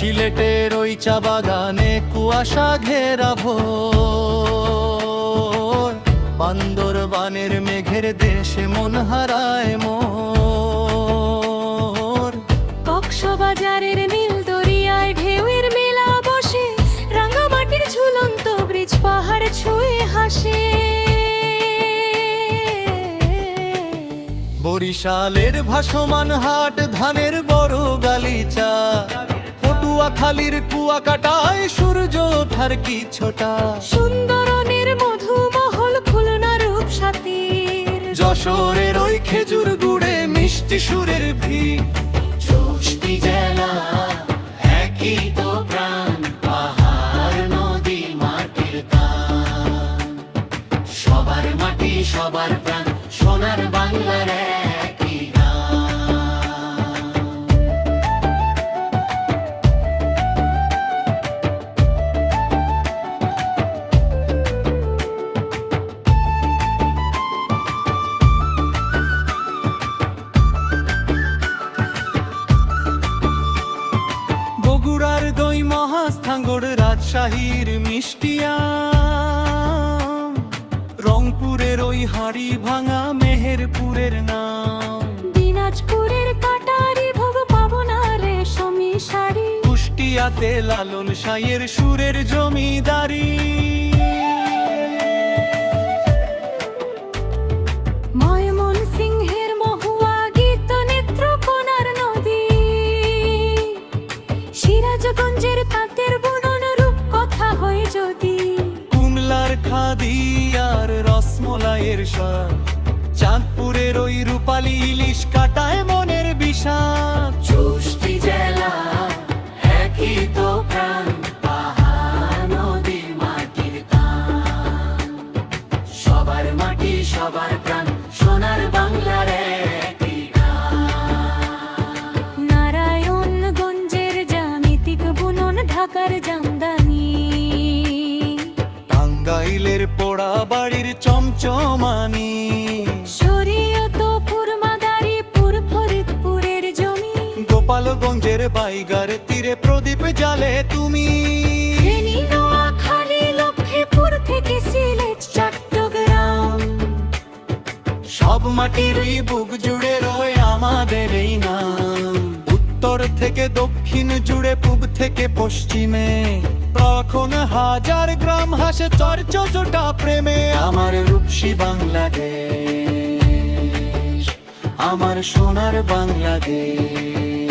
সিলেটের ওই চা বাগানে কুয়াশা ঘেরা ভোর, বান্দরবানের মেঘের দেশে মন হারায় মোর। কক্সবাজারের নীল দরিয়ায় ঢেউয়ের মেলা বসে, রাঙামাটির ঝুলন্ত ব্রিজ পাহাড় ছুঁয়ে হাসে। বরিশালের ভাসমান হাট ধানের বড় গালিচা, পটুয়াখালীর কুয়াকাটায় সূর্য ওঠার কি ছোটা। সুন্দরনের মধুমহল খুলনা রূপসাতীর, যশোরের ওই খেজুর গুড়ে মিষ্টি সুরের ভিড়। চৌষট্টি জেলা একই তো প্রাণ, পাহাড় নদী মাটির টান। সবার মাটি সবার প্রাণ, সোনার বাংলার একই গান। বগুড়ার দই মহাস্থাঙ্গর, রাজশাহীর মিষ্টিয়াম, রংপুরের ওই হাড়ি ভাঙা মেহেরপুরের নাম। দিনাজপুরের কাটারি ভোগ পাবনা রেশমি শাড়ি, কুষ্টিয়াতে লালন সাইয়ের সুরের জমিদারি। ময়মনসিংহের মহুয়া গীত নেত্রকোনার নদী, সিরাজগঞ্জের তাঁতের বুনন রূপ কথা হয় যদি। কুমলার খাদি আর রসমলাইয়ের স্বাদ, চাঁদপুরের ওই রূপালী ইলিশ কাটায় মনের বিষাদ। চৌষট্টি জেলা একই তো প্রাণ, পাহাড় নদী মাটির টান। সবার মাটি সবার প্রাণ, সোনার বাংলার একই গান। নারায়ণগঞ্জের জ্যামিতিক বুনন ঢাকার জামদানি, টাঙ্গাইলের পোড়া বাড়ির চমচমানি। শরীয়তপুর মাদারীপুর ফরিদপুরের জমি, গোপালগঞ্জের বাইগার তীরে প্রদীপ জ্বালে তুমি। ফেনী নোয়াখালী লক্ষ্মীপুর থেকে সিলেট চট্টগ্রাম, সব মাটিরই বুক জুড়ে রয়ে আমাদের এই নাম। উত্তর থেকে দক্ষিণ জুড়ে, পূব থেকে পশ্চিমে, তখন হাজার গ্রাম হাসে চর্চটা প্রেমে। আমার রূপসী বাংলাদেশ, আমার সোনার বাংলাদেশ।